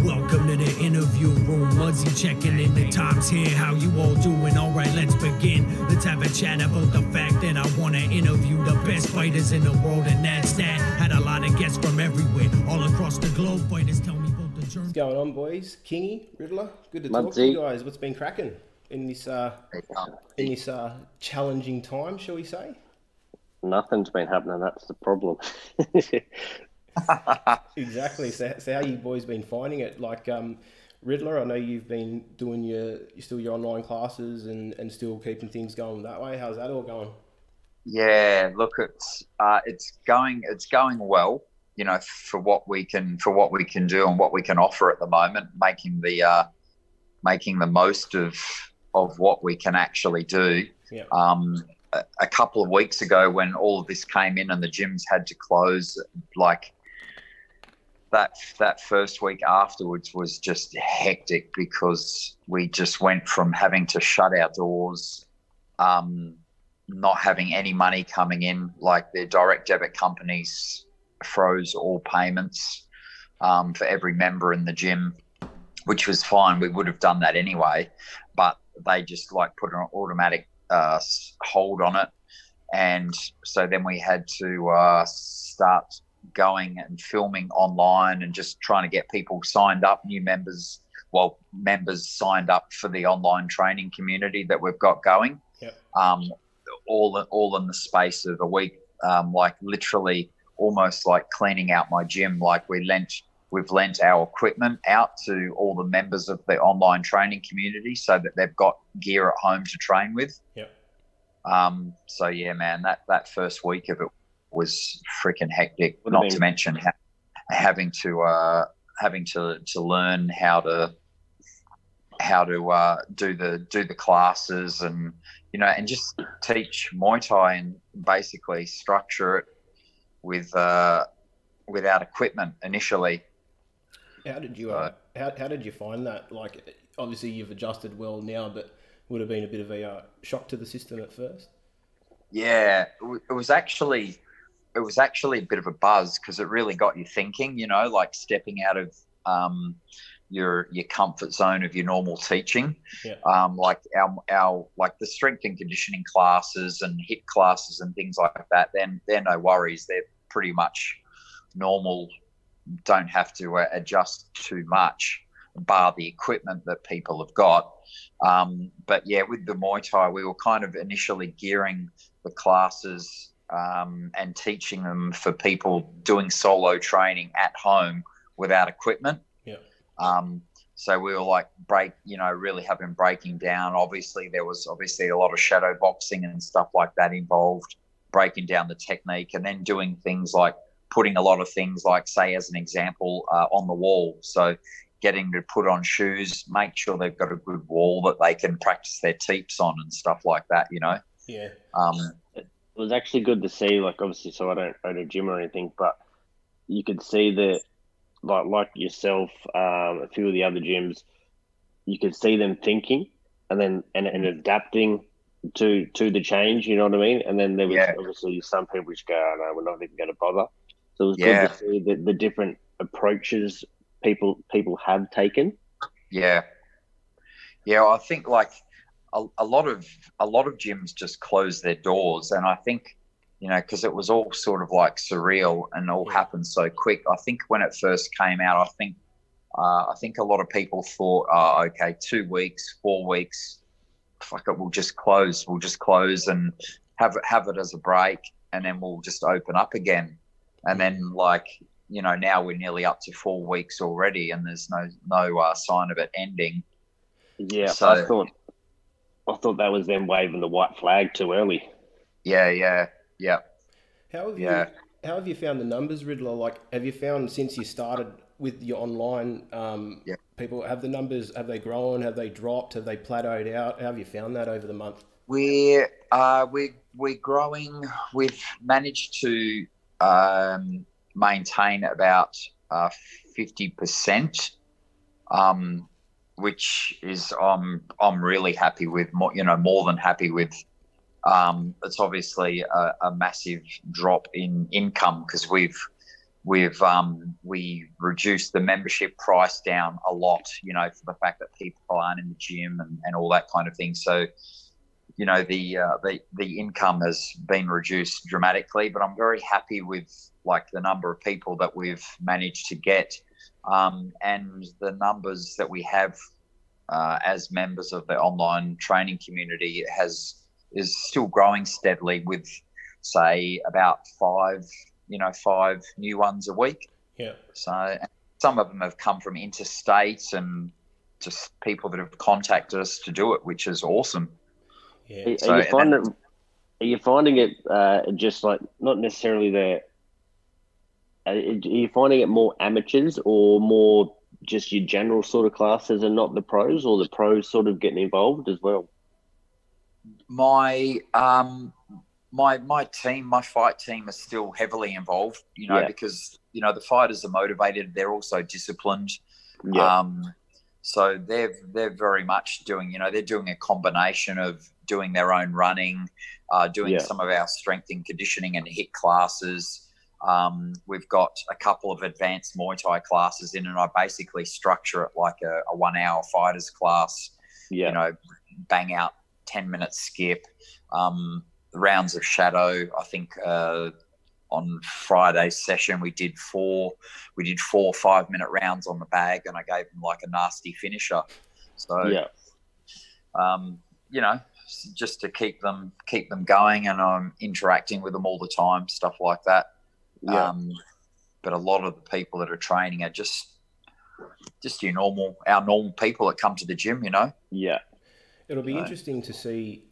Welcome to the interview room. Muzzy checking in, the times here. How you all doing? All right, let's begin. Let's have a chat about the fact that I want to interview the best fighters in the world, and that's that. Had a lot of guests from everywhere, all across the globe. Fighters tell me about the journey. What's going on, boys? Kingy, Riddler, good to talk to you guys. What's been cracking in this challenging time, shall we say? Nothing's been happening. That's the problem. Exactly. So how you boys been finding it? Like, Riddler, I know you've been doing your online classes and still keeping things going that way. How's that all going? Yeah, look, it's going well. You know, for what we can do and what we can offer at the moment, making the most of what we can actually do. Yeah. A couple of weeks ago, when all of this came in and the gyms had to close, like that first week afterwards was just hectic, because we just went from having to shut our doors, not having any money coming in, like the direct debit companies froze all payments for every member in the gym, which was fine. We would have done that anyway, but they just like put an automatic hold on it. And so then we had to start going and filming online and just trying to get people signed up, members signed up for the online training community that we've got going. Yep. All in the space of a week, like literally almost like cleaning out my gym. Like we've lent our equipment out to all the members of the online training community so that they've got gear at home to train with. Yep. So yeah, man, that first week of it was freaking hectic. Not to mention having to learn how to do the classes, and and just teach Muay Thai and basically structure it without equipment initially. How did you how did you find that? Like, obviously you've adjusted well now, but would have been a bit of a shock to the system at first. Yeah, it was actually a bit of a buzz, because it really got you thinking. Like stepping out of your comfort zone of your normal teaching. Yeah. Like our like the strength and conditioning classes and HIIT classes and things like that. Then they're no worries. They're pretty much normal. Don't have to adjust too much, bar the equipment that people have got. But yeah, with the Muay Thai, we were kind of initially gearing the classes and teaching them for people doing solo training at home without equipment. Yeah. So we were like really having breaking down. Obviously, there was a lot of shadow boxing and stuff like that involved, breaking down the technique, and then doing things like putting a lot of things like, say, as an example, on the wall. So getting to put on shoes, make sure they've got a good wall that they can practice their teeps on and stuff like that, Yeah. It was actually good to see, like, obviously, so I don't own a gym or anything, but you could see that, like yourself, a few of the other gyms, you could see them thinking and then and adapting to the change, you know what I mean? And then there was obviously some people which go, oh, no, we're not even going to bother. So it was good to see the different approaches people have taken. Yeah, I think like a lot of gyms just closed their doors, and I think because it was all sort of like surreal and all happened so quick. I think when it first came out, I think a lot of people thought, oh, okay, 2 weeks, 4 weeks, fuck it, we'll just close and have it as a break, and then we'll just open up again. And then now we're nearly up to 4 weeks already, and there's no sign of it ending. Yeah, so, I thought that was them waving the white flag too early. Yeah. How have you found the numbers, Riddler? Like, have you found since you started with your online, people, have the numbers, have they grown, have they dropped, have they plateaued out? How have you found that over the month? We're growing. We've managed to maintain about 50%, which is I'm really happy with. More than happy with. It's obviously a massive drop in income, because we've we reduced the membership price down a lot, for the fact that people aren't in the gym and all that kind of thing. So, the income has been reduced dramatically, but I'm very happy with like the number of people that we've managed to get, and the numbers that we have as members of the online training community is still growing steadily, with say about five new ones a week. Yeah. So some of them have come from interstate and just people that have contacted us to do it, which is awesome. Yeah. Are you finding it just like not necessarily are you finding it more amateurs or more just your general sort of classes and not the pros, or the pros sort of getting involved as well? My team, my fight team, is still heavily involved, because the fighters are motivated. They're also disciplined. Yeah. So they're very much doing, they're doing a combination of doing their own running, doing some of our strength and conditioning and HIIT classes. We've got a couple of advanced Muay Thai classes in, and I basically structure it like a 1 hour fighters class. Bang out 10-minute skip, rounds of shadow. I think on Friday's session we did four 5-minute rounds on the bag, and I gave them like a nasty finisher. So just to keep them going, and I'm interacting with them all the time, stuff like that. But a lot of the people that are training are just our normal people that come to the gym, It'll be interesting to see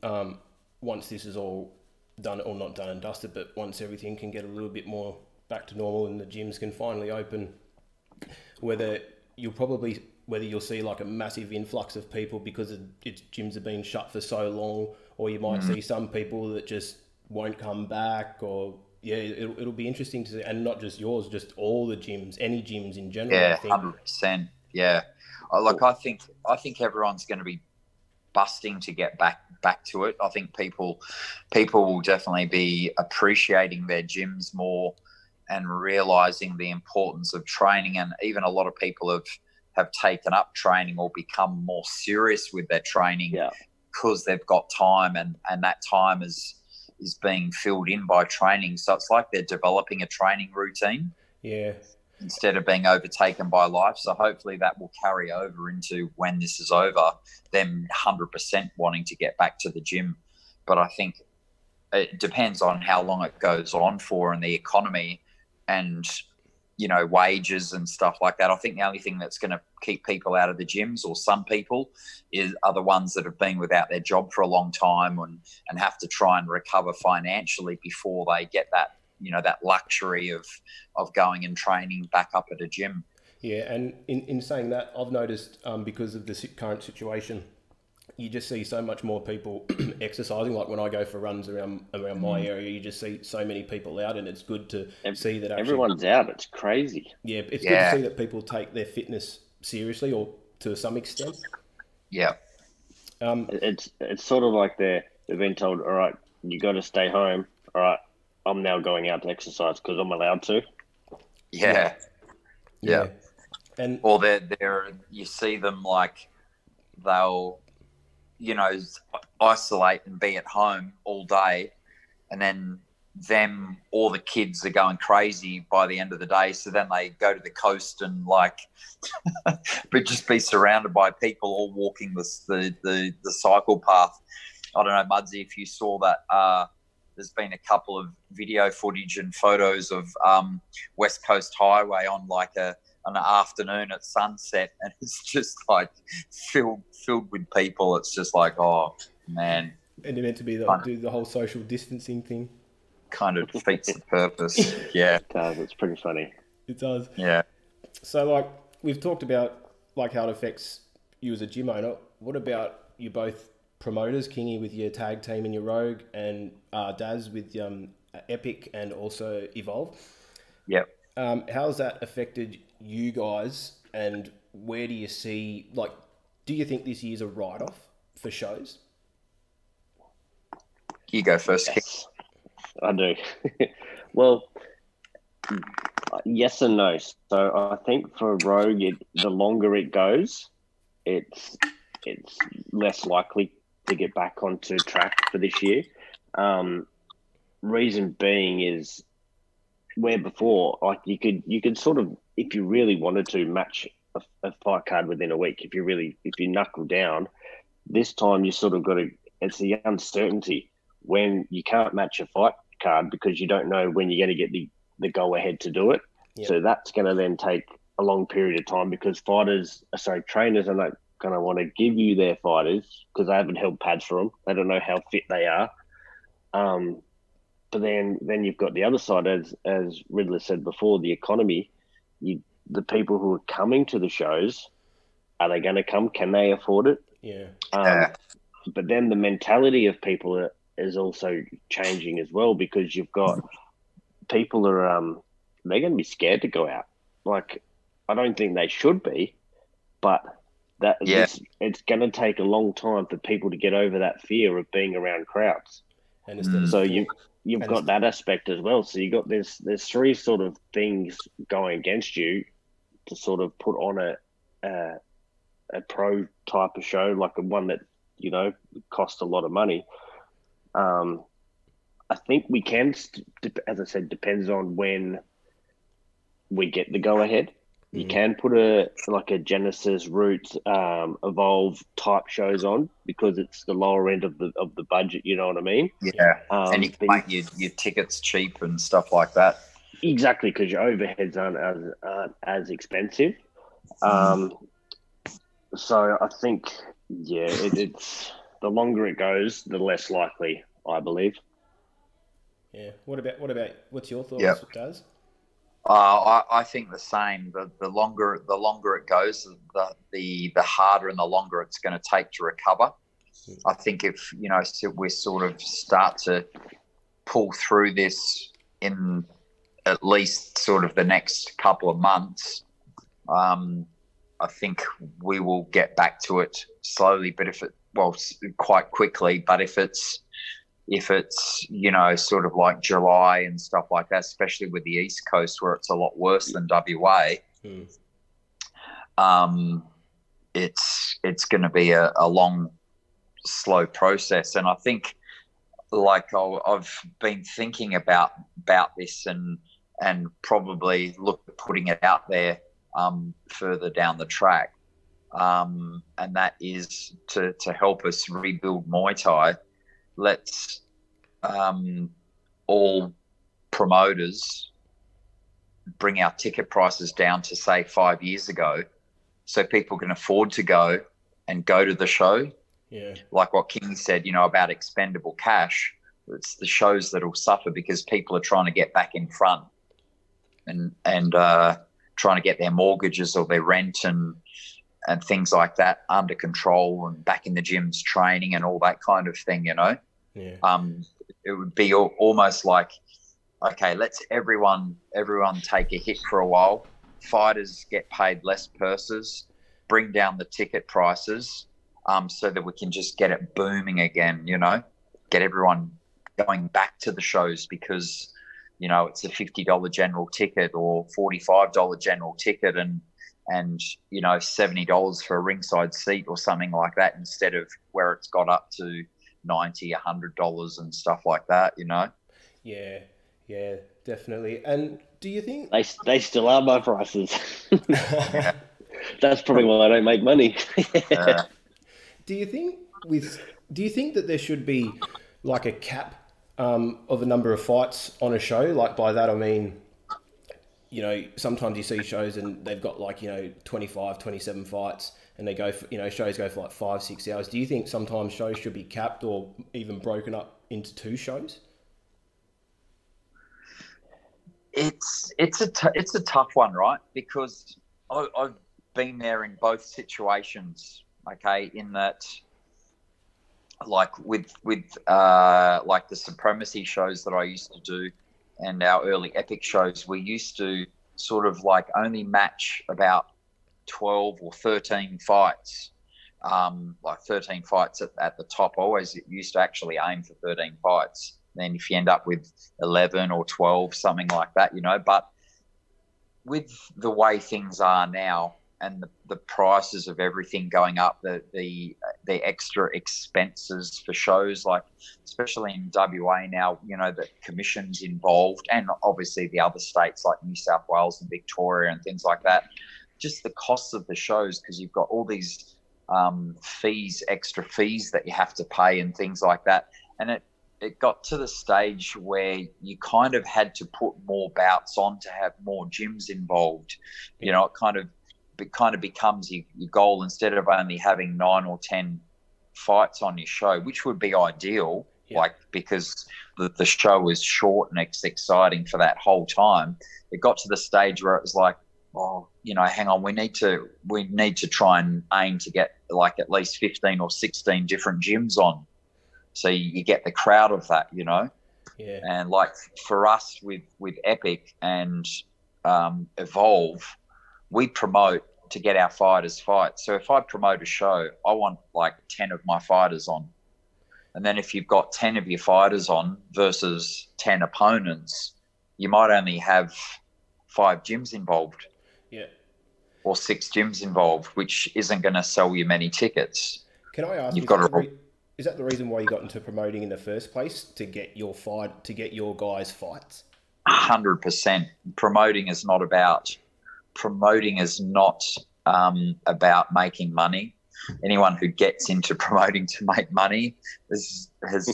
once this is all done, or not done and dusted, but once everything can get a little bit more back to normal and the gyms can finally open, whether you'll see like a massive influx of people because gyms have been shut for so long, or you might see some people that just won't come back, or it'll be interesting to see, and not just yours, just all the gyms, any gyms in general. Yeah, 100%. Yeah, I think everyone's going to be busting to get back to it. I think people will definitely be appreciating their gyms more and realizing the importance of training, and even a lot of people have taken up training or become more serious with their training because they've got time, and that time is being filled in by training. So it's like they're developing a training routine. Yeah. Instead of being overtaken by life. So hopefully that will carry over into when this is over, them 100% wanting to get back to the gym. But I think it depends on how long it goes on for, and the economy and, wages and stuff like that. I think the only thing that's going to keep people out of the gyms, or some people, are the ones that have been without their job for a long time and have to try and recover financially before they get that, that luxury of going and training back up at a gym. Yeah, and in saying that, I've noticed because of the current situation, you just see so much more people exercising. Like when I go for runs around my area, you just see so many people out, and it's good to see that everyone's out. It's crazy. Yeah, it's good to see that people take their fitness seriously, or to some extent. Yeah. It's sort of like they've been told, all right, you got to stay home. All right, I'm now going out to exercise because I'm allowed to. Yeah. And or they're you see them like they'll isolate and be at home all day, and then all the kids are going crazy by the end of the day. So then they go to the coast and but just be surrounded by people all walking the cycle path. I don't know, Mudsy, if you saw that. There's been a couple of video footage and photos of West Coast Highway on like an afternoon at sunset, and it's just like filled with people. It's just like, oh man. And you're meant to be do the whole social distancing thing. Kind of defeats the purpose. Yeah, it does. It's pretty funny. It does. Yeah. So like we've talked about like how it affects you as a gym owner. What about you both promoters, Kingy with your tag team and your Rogue, and Daz with Epic and also Evolve? Yep. How's that affected you guys, and where do you see, do you think this year's a write-off for shows? You go first. Yes, I do. Well, Yes and no. So I think for Rogue, the longer it goes, it's less likely to get back onto track for this year. Reason being is where before, like you could sort of, if you really wanted to, match a fight card within a week. If you knuckle down, this time you sort of got to. It's the uncertainty when you can't match a fight card because you don't know when you're going to get the go ahead to do it. Yep. So that's going to then take a long period of time because trainers are not going to want to give you their fighters because they haven't held pads for them. They don't know how fit they are. But then you've got the other side, as Riddler said before, the economy. The people who are coming to the shows, are they going to come? Can they afford it? Yeah. But then the mentality of people is also changing as well because you've got people are they're going to be scared to go out. Like, I don't think they should be, but it's going to take a long time for people to get over that fear of being around crowds. And so you've got that aspect as well. So you got there's three sort of things going against you to sort of put on a pro type of show, like one that costs a lot of money. I think we can, as I said, depends on when we get the go ahead. You can put a Genesis, Roots, Evolve type shows on because it's the lower end of the budget. You know what I mean? Yeah, and you can make your tickets cheap and stuff like that. Exactly, because your overheads aren't as expensive. So I think it's the longer it goes, the less likely, I believe. Yeah. What about what's your thoughts, Daz? I think the same. The longer it goes, the harder and the longer it's going to take to recover. I think if we sort of start to pull through this in at least sort of the next couple of months, I think we will get back to it slowly. But quite quickly. But if it's sort of like July and stuff like that, especially with the East Coast where it's a lot worse than WA, it's going to be a long, slow process. And I think, like, I've been thinking about this and probably putting it out there further down the track, and that is to help us rebuild Muay Thai. Let's all promoters bring our ticket prices down to, say, 5 years ago so people can afford to go to the show. Yeah. Like what Kingy said, about expendable cash. It's the shows that will suffer because people are trying to get back in front and trying to get their mortgages or their rent and things like that under control and back in the gyms training and all that kind of thing, Yeah. It would be almost like, okay, let's everyone take a hit for a while. Fighters get paid less purses, bring down the ticket prices, so that we can just get it booming again, get everyone going back to the shows because, it's a $50 general ticket or $45 general ticket and $70 for a ringside seat or something like that instead of where it's got up to $90, $100 and stuff like that, Yeah, definitely. And do you think they still are my prices? That's probably why I don't make money. Do you think that there should be like a cap of the number of fights on a show? Like, by that I mean, sometimes you see shows and they've got 25, 27 fights and they go for, shows go for 5-6 hours. Do you think sometimes shows should be capped or even broken up into 2 shows? It's a tough one, right? Because I've been there in both situations. Okay, in that, like with like the Supremacy shows that I used to do and our early Epic shows, we used to sort of like only match about 12 or 13 fights, like 13 fights at the top. I always used to actually aim for 13 fights. Then if you end up with 11 or 12, something like that, but with the way things are now and the prices of everything going up, the extra expenses for shows, like especially in WA now, you know, the commissions involved, and obviously the other states like New South Wales and Victoria and things like that, just the costs of the shows, because you've got all these fees, extra fees that you have to pay and things like that. And it got to the stage where you kind of had to put more bouts on to have more gyms involved. You know, it kind of becomes your goal, instead of only having 9 or 10 fights on your show, which would be ideal, like, because the show is short and it's exciting for that whole time. It got to the stage where it was like, oh, you know, hang on, we need to try and aim to get like at least 15 or 16 different gyms on, so you get the crowd of that, you know. Yeah. And like for us with Epic and Evolve, we promote to get our fighters fight. So if I promote a show, I want like 10 of my fighters on. And then if you've got 10 of your fighters on versus 10 opponents, you might only have 5 gyms involved. Yeah. Or 6 gyms involved, which isn't going to sell you many tickets. Can I ask, is that the reason why you got into promoting in the first place, to get your guys fights? 100%. Promoting is not about making money. Anyone who gets into promoting to make money has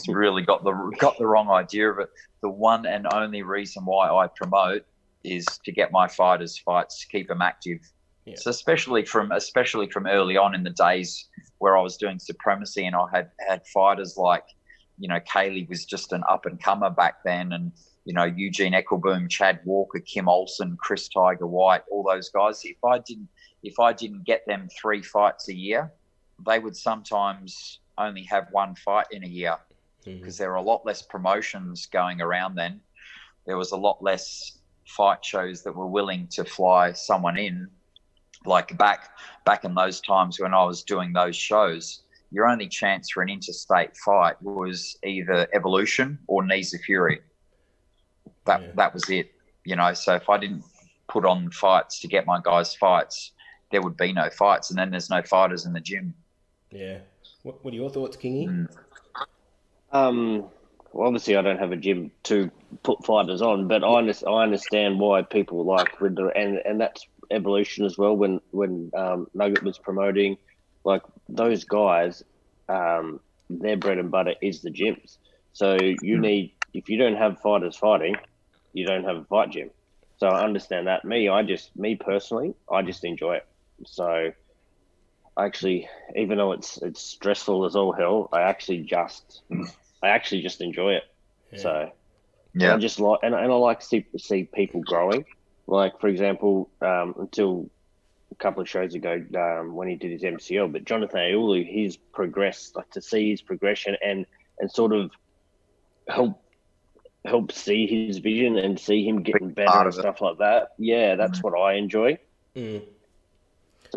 really got the wrong idea of it. The one and only reason why I promote is to get my fighters fights, to keep them active. Yeah. So especially from early on in the days where I was doing Supremacy, and I had fighters like, you know, Kaylee was just an up and comer back then, and you know, Eugene Eckelboom, Chad Walker, Kim Olsen, Chris Tiger White, all those guys. If I didn't get them 3 fights a year, they would sometimes only have 1 fight in a year, because there were a lot less promotions going around then. There was a lot less fight shows that were willing to fly someone in. Like back in those times when I was doing those shows, your only chance for an interstate fight was either Evolution or Knees of Fury. That was it, you know. So if I didn't put on fights to get my guys fights, there would be no fights, and then there's no fighters in the gym. Yeah. What are your thoughts, Kingy? Well, obviously I don't have a gym to put fighters on, but I understand why people like Riddler, and that's Evolution as well. When Nugget was promoting, like those guys, their bread and butter is the gyms. So if you don't have fighters fighting, you don't have a fight gym. So I understand that. Me personally, I just enjoy it. So actually, even though it's stressful as all hell, I actually just enjoy it. Yeah. So yeah, I just like, and I like to see people growing. Like for example, until a couple of shows ago, when he did his MCL, but Jonathan Aulu, he's progressed. Like to see his progression and sort of help see his vision and see him getting better and stuff like that. Yeah, that's what I enjoy. So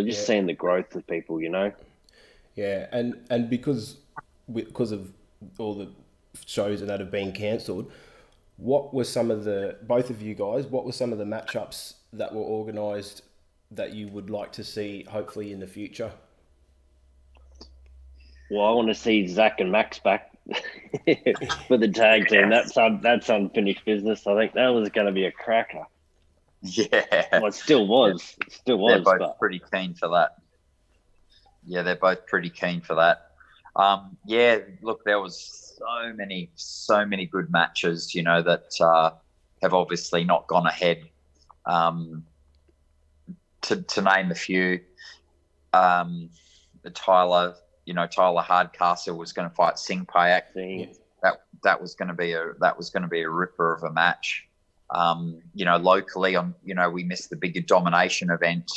just seeing the growth of people, you know. Yeah, and because of all the shows that have been cancelled, what were some of the matchups that were organised that you would like to see, hopefully in the future? Well, I want to see Zach and Max back for the tag team. That's unfinished business. I think that was going to be a cracker. Yeah. Well, it still was. It still was. They're both pretty keen for that. Yeah, they're both pretty keen for that. Yeah, look, there was so many good matches, you know, that have obviously not gone ahead. To name a few, Tyler Hardcastle was going to fight Singh Payak. That was going to be a ripper of a match. You know, locally, we missed the bigger domination event.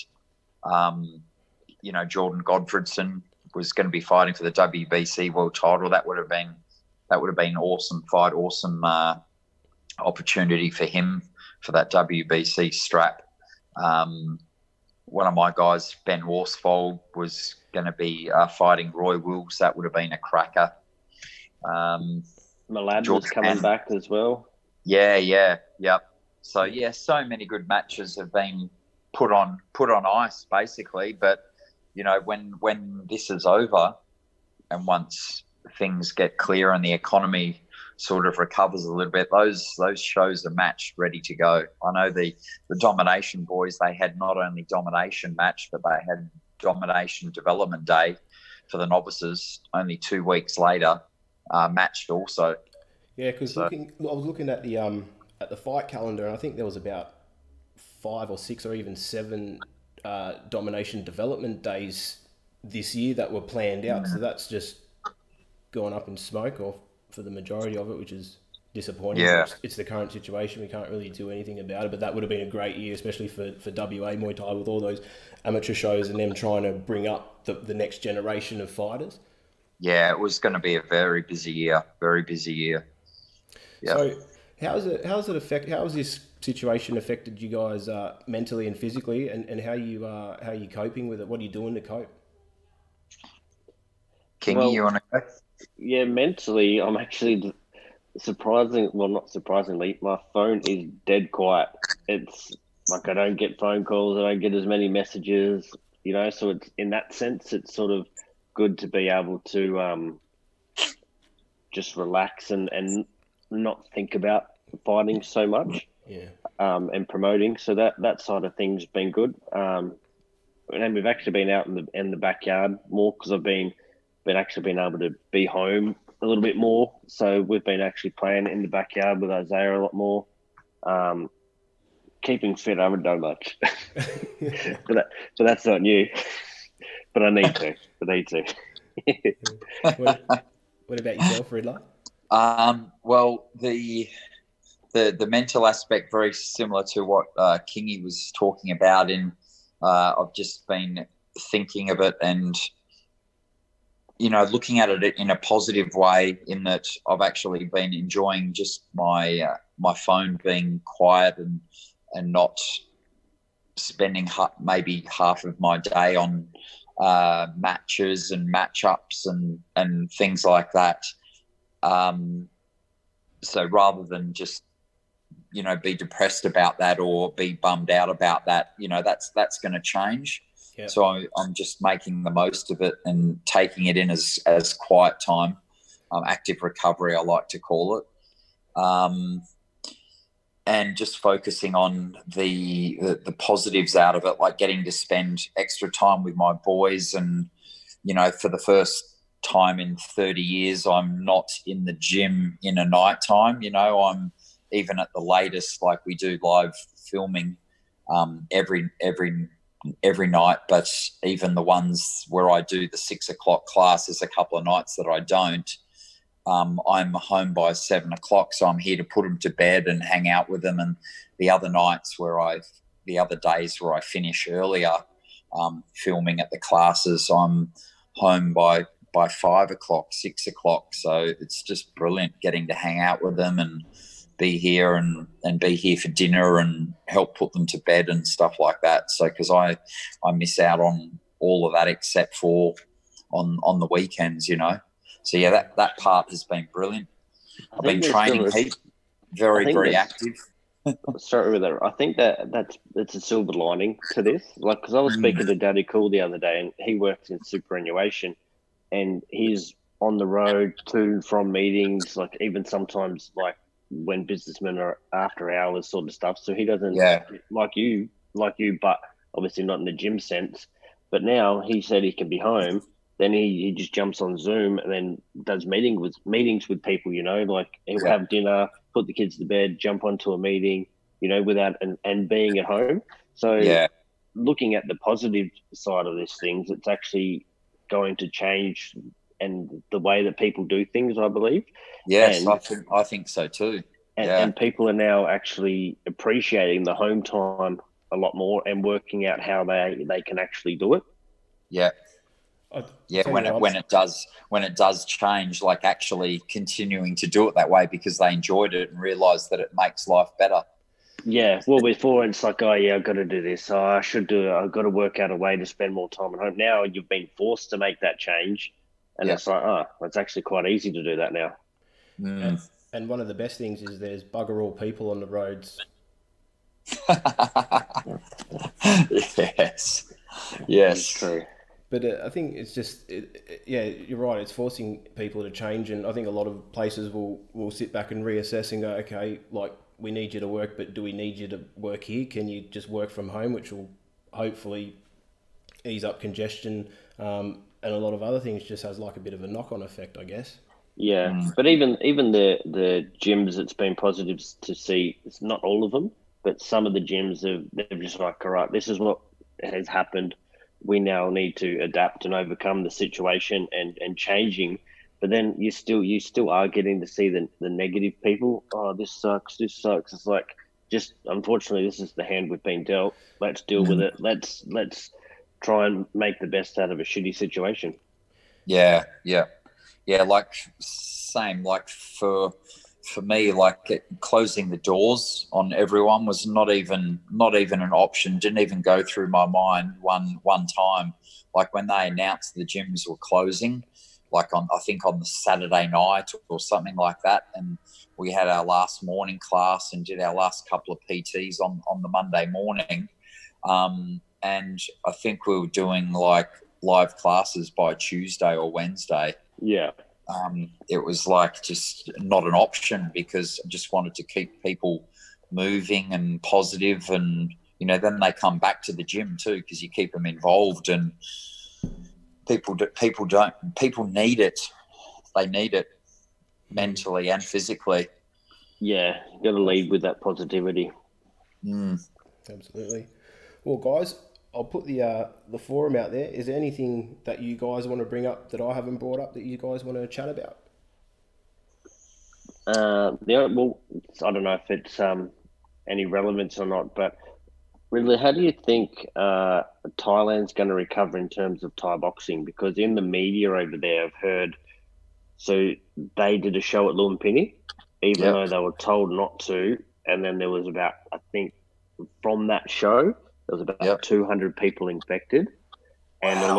You know, Jordan Godfredson was going to be fighting for the WBC world title. That would have been an awesome fight, awesome opportunity for him for that WBC strap. One of my guys, Ben Worsfold, was going to be fighting Roy Wills. That would have been a cracker. Malad was coming back as well. Yeah, yep. So yeah, so many good matches have been put on ice basically. But you know, when this is over, and once things get clear and the economy sort of recovers a little bit, those shows are matched, ready to go. I know the Domination boys, they had not only Domination match, but they had Domination Development Day for the novices only 2 weeks later, matched also. Yeah, because I was looking at the fight calendar, and I think there was about 5 or 6 or even 7 Domination Development Days this year that were planned out. So that's just gone up in smoke, or for the majority of it, which is disappointing. Yeah. It's the current situation. We can't really do anything about it, but that would have been a great year, especially for WA Muay Thai, with all those amateur shows and them trying to bring up the next generation of fighters. Yeah, it was going to be a very busy year. Yeah. So how has this situation affected you guys mentally and physically, and how you coping with it? What are you doing to cope? Kingy, you want to go? Yeah, mentally, I'm actually not surprisingly, my phone is dead quiet. It's like I don't get phone calls, I don't get as many messages, you know, so it's, in that sense, it's sort of good to be able to just relax and not think about fighting so much. Yeah. And promoting. So that side of things been good. And we've actually been out in the backyard more, because I've been able to be home a little bit more. So we've been actually playing in the backyard with Isaiah a lot more. Keeping fit, I haven't done much, but that's not new. But I need to. What about yourself, Riddler? Well, the mental aspect, very similar to what Kingy was talking about. I've just been thinking of it and, you know, looking at it in a positive way, in that I've actually been enjoying just my phone being quiet and not spending maybe half of my day on matches and matchups and things like that. So rather than just, you know, be depressed about that or be bummed out about that, you know, that's going to change. Yep. So I'm just making the most of it and taking it in as quiet time, active recovery, I like to call it, and just focusing on the positives out of it, like getting to spend extra time with my boys. And, you know, for the first time in 30 years, I'm not in the gym in a night time. You know, I'm even at the latest, like we do live filming every night, but even the ones where I do the 6 o'clock class, there's a couple of nights that I don't. I'm home by 7 o'clock, so I'm here to put them to bed and hang out with them. And the other days where I finish earlier, filming at the classes, I'm home by 5 o'clock, 6 o'clock. So it's just brilliant getting to hang out with them and be here and be here for dinner and help put them to bed and stuff like that. So, because I miss out on all of that except for on the weekends, you know. So yeah, that part has been brilliant. I've been training heaps, very active. Sorry with that. I think that's a silver lining to this. Like, because I was speaking to Daddy Cool the other day, and he works in superannuation, and he's on the road to and from meetings, like even sometimes like when businessmen are after hours sort of stuff. So he doesn't like you, but obviously not in the gym sense. But now he said he can be home. Then he just jumps on Zoom and then does meetings with people, you know, like he'll have dinner, put the kids to bed, jump onto a meeting, you know, without and being at home. So looking at the positive side of this things, it's actually going to change and the way that people do things, I believe. Yes, I think so too. And people are now actually appreciating the home time a lot more and working out how they can actually do it. Yeah. When it does change, like actually continuing to do it that way because they enjoyed it and realised that it makes life better. Yeah, well, before it's like, oh yeah, I've got to do this. Oh, I should do it. I've got to work out a way to spend more time at home. Now you've been forced to make that change, and it's like, oh, it's actually quite easy to do that now. And one of the best things is there's bugger all people on the roads Yes. Yes. True. But I think it's just, yeah, you're right. It's forcing people to change, and I think a lot of places will sit back and reassess and go, okay, like, we need you to work, but do we need you to work here? Can you just work from home, which will hopefully ease up congestion, and a lot of other things. Just has like a bit of a knock-on effect, I guess. Yeah, but even the gyms, it's been positive to see. It's not all of them, but some of the gyms they're just like, all right, this is what has happened. We now need to adapt and overcome the situation and changing. But then you still are getting to see the negative people. Oh, this sucks. This sucks. It's like, just unfortunately, this is the hand we've been dealt. Let's deal with it. Let's try and make the best out of a shitty situation. Yeah. Like same. Like for me, like closing the doors on everyone was not even an option. Didn't even go through my mind one time. Like when they announced the gyms were closing, like I think on the Saturday night or something like that, and we had our last morning class and did our last couple of PTs on the Monday morning, and I think we were doing like live classes by Tuesday or Wednesday. Yeah. It was like just not an option because I just wanted to keep people moving and positive, and then they come back to the gym too because you keep them involved, and people need it. They need it mentally and physically. Yeah, you got to lead with that positivity. Absolutely. Well, guys, I'll put the forum out there. Is there anything that you guys want to bring up that I haven't brought up that you guys want to chat about? Well, I don't know if it's any relevance or not, but really, how do you think Thailand's going to recover in terms of Thai boxing? Because in the media over there, I've heard, so they did a show at Lumpini, even though they were told not to, and then there was about, I think, from that show, there was about 200 people infected, and a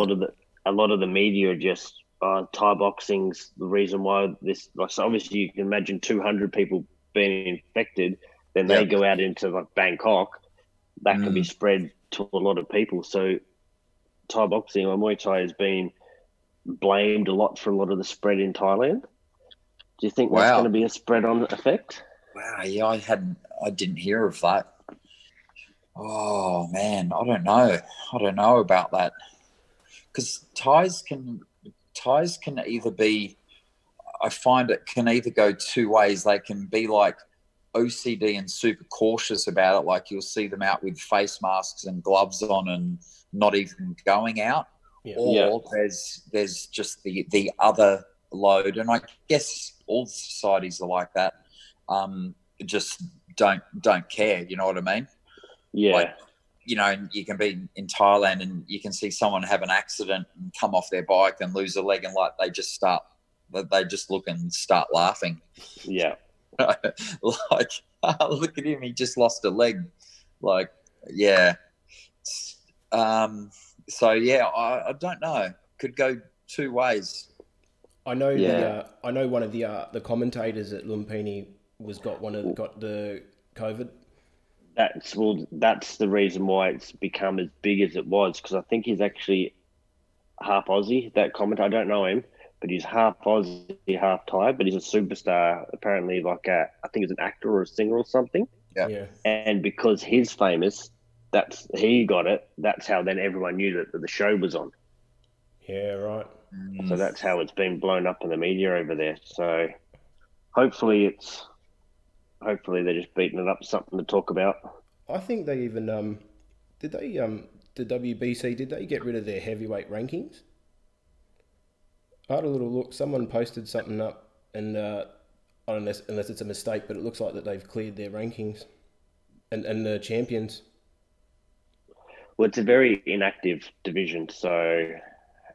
lot of the media are just Thai boxing's the reason why this. Like, so obviously, you can imagine 200 people being infected, then they go out into like Bangkok, that can be spread to a lot of people. So Thai boxing or Muay Thai has been blamed a lot for a lot of the spread in Thailand. Do you think that's going to be a spread-on effect? Wow, yeah, I didn't hear of that. Oh man, I don't know about that, because Thais can either be, I find it can either go two ways. They can be like OCD and super cautious about it, like you'll see them out with face masks and gloves on and not even going out, or there's just the other load, and I guess all societies are like that. Just don't care, you know what I mean? Yeah. Like, you can be in Thailand and you can see someone have an accident and come off their bike and lose a leg, and like they just look and start laughing. Yeah. Like, look at him, he just lost a leg. Like, yeah. So yeah, I don't know. Could go two ways. I know I know one of the commentators at Lumpini got the COVID. That's the reason why it's become as big as it was, because I think he's actually half Aussie. That commentator, I don't know him, but he's half Aussie, half Thai, but he's a superstar. Apparently, like I think he's an actor or a singer or something. Yeah. And because he's famous, he got it. That's how then everyone knew that the show was on. Yeah, right. So that's how it's been blown up in the media over there. So hopefully they're just beating it up, something to talk about. I think they even the WBC, did they get rid of their heavyweight rankings? I had a little look. Someone posted something up, and I don't know unless it's a mistake, but it looks like that they've cleared their rankings and the champions. Well, it's a very inactive division, so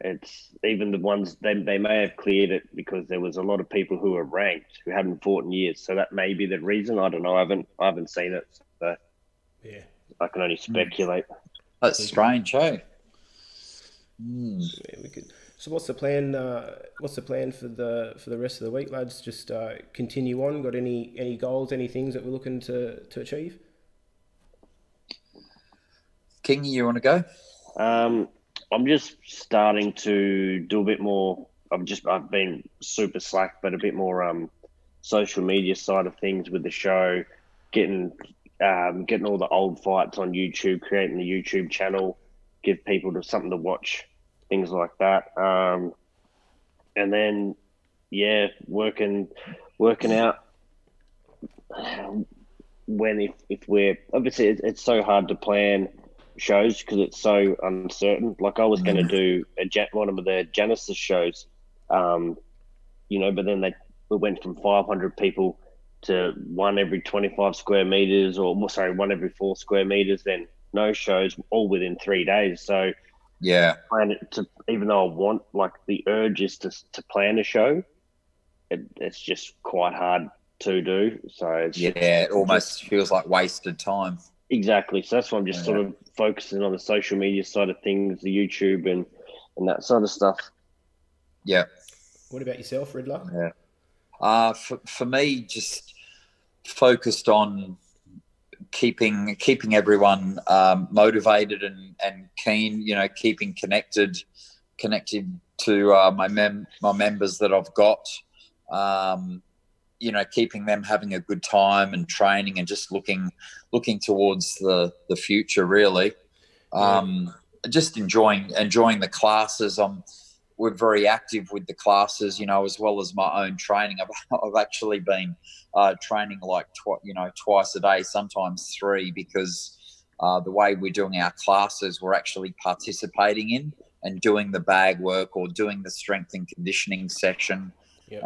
it's even the ones they may have cleared it because there was a lot of people who were ranked who hadn't fought in years. So that may be the reason. I don't know. I haven't seen it, so yeah, I can only speculate. That's strange, eh? Yeah, we could. So what's the plan? What's the plan for the rest of the week, lads? Just continue on. Got any goals? Any things that we're looking to achieve? Kingy, you want to go? I'm just starting to do a bit more. I've been super slack, but a bit more social media side of things with the show, getting all the old fights on YouTube, creating the YouTube channel, give people something to watch, things like that. And then, yeah, working out if we're obviously it's so hard to plan shows because it's so uncertain. Like I was going to do one of the Genesis shows, but then we went from 500 people to one every 25 square meters, one every 4 square meters. Then no shows, all within 3 days. So yeah, even though I want the urge is to plan a show, it's just quite hard to do. So it almost feels like wasted time. Exactly. So that's why I'm just sort of focusing on the social media side of things, the YouTube and that sort of stuff. Yeah. What about yourself, Riddler? Yeah. For me, just focused on keeping everyone motivated and keen. Keeping connected to my members that I've got. Keeping them having a good time and training and just looking towards the future, really. Just enjoying the classes. We're very active with the classes, as well as my own training. I've actually been training twice a day, sometimes 3, because the way we're doing our classes, we're actually participating in and doing the bag work or doing the strength and conditioning session. Yep.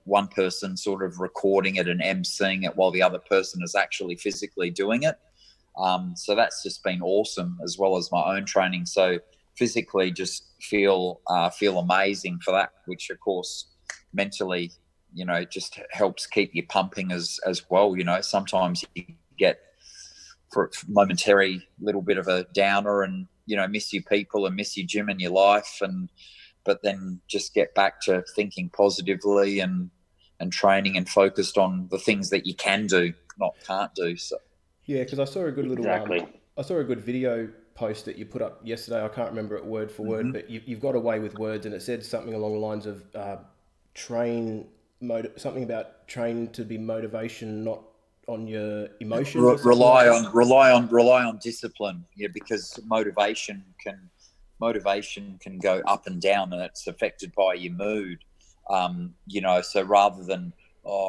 One person sort of recording it and emceeing it while the other person is actually physically doing it. So that's just been awesome, as well as my own training. So physically just feel amazing for that, which of course mentally, just helps keep you pumping as well. Sometimes you get for a momentary little bit of a downer and, miss your people and miss your gym and your life, but then just get back to thinking positively and training and focused on the things that you can do, not can't do. So yeah, because I saw a good little exactly. I saw a good video post that you put up yesterday. I can't remember it word for word, but you've got away with words, and it said something along the lines of something about train to be motivation, not on your emotions. Rely on discipline. Yeah, because motivation can go up and down, and it's affected by your mood. So rather than,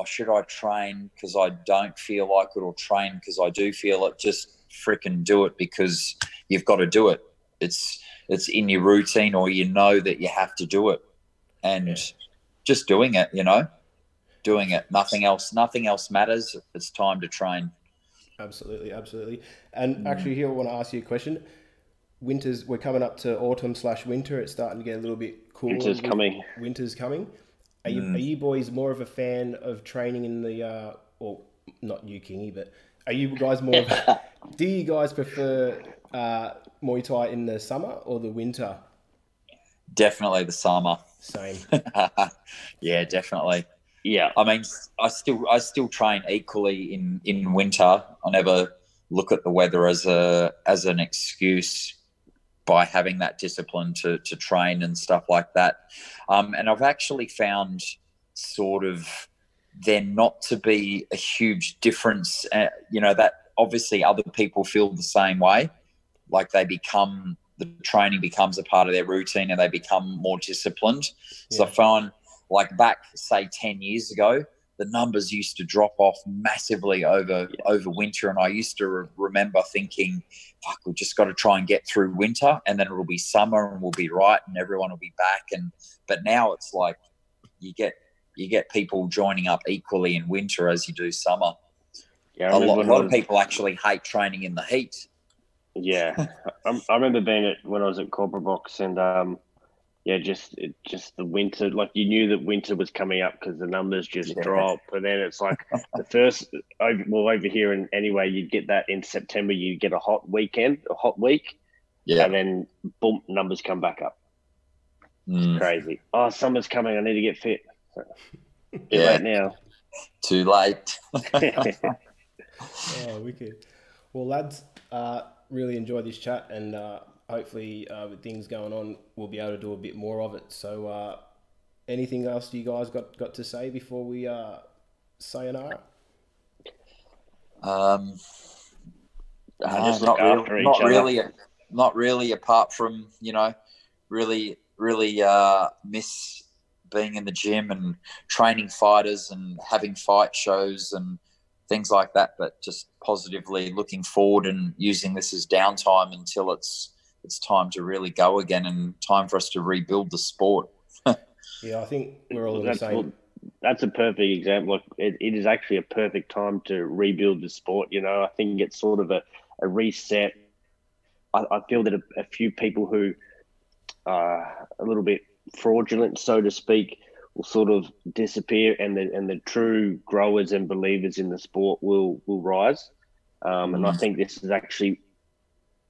should I train because I don't feel like it, or train because I do feel it, just freaking do it because you've got to do it. It's in your routine, or that you have to do it, and just doing it. Doing it. Nothing else matters. It's time to train. Absolutely. And actually, here I want to ask you a question. We're coming up to autumn/winter. It's starting to get a little bit cooler. Winter's coming. Are you boys more of a fan of training in the or not you, Kingy, but are you guys more of do you guys prefer Muay Thai in the summer or the winter? Definitely the summer. Same. Yeah, definitely. Yeah. I mean, I still train equally in winter. I never look at the weather as an excuse by having that discipline to train and stuff like that. And I've actually found sort of there not to be a huge difference, that obviously other people feel the same way. Like the training becomes a part of their routine and they become more disciplined. Yeah. So I found back, say 10 years ago, the numbers used to drop off massively over winter. And I used to remember thinking, fuck, we've just got to try and get through winter and then it'll be summer and we'll be right and everyone will be back. But now it's like you get people joining up equally in winter as you do summer. Yeah, a lot of people actually hate training in the heat. Yeah. I remember when I was at Corporate Box and just the winter, you knew that winter was coming up because the numbers just drop. And then it's like the first, over here anyway, you'd get that in September, you get a hot week. Yeah. And then boom, numbers come back up. It's crazy. Oh, summer's coming. I need to get fit. Too late now. Too late. Oh, wicked. Well, lads, really enjoyed this chat, and hopefully with things going on, we'll be able to do a bit more of it. So anything else you guys got to say before we sayonara? Not really, apart from, really miss being in the gym and training fighters and having fight shows and things like that, but just positively looking forward and using this as downtime until it's time to really go again and time for us to rebuild the sport. Yeah, I think we're all in the same. That's a perfect example. It is actually a perfect time to rebuild the sport. I think it's sort of a reset. I feel that a few people who are a little bit fraudulent, so to speak, will sort of disappear, and the true growers and believers in the sport will rise. And I think this is actually,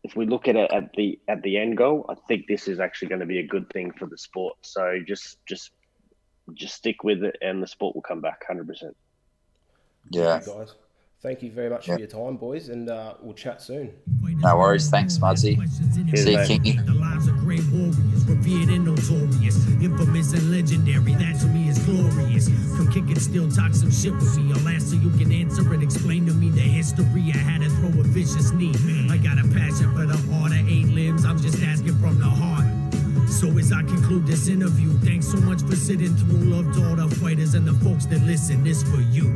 if we look at it at the end goal, I think this is actually going to be a good thing for the sport. So just stick with it, and the sport will come back 100%. Yeah, thank you, guys. Thank you very much for your time, boys, and we'll chat soon. No worries. Thanks, Mudzy. See you, Kingy. The lives of great warriors, revered and notorious, infamous and legendary. That to me is glorious. Come kick it, still talk some shit with me. I'll ask so you can answer and explain to me the history. I had to throw a vicious knee. I got a passion for the art of 8 limbs. I'm just asking from the heart. So as I conclude this interview, thanks so much for sitting through. Love to all the fighters and the folks that listen. This for you.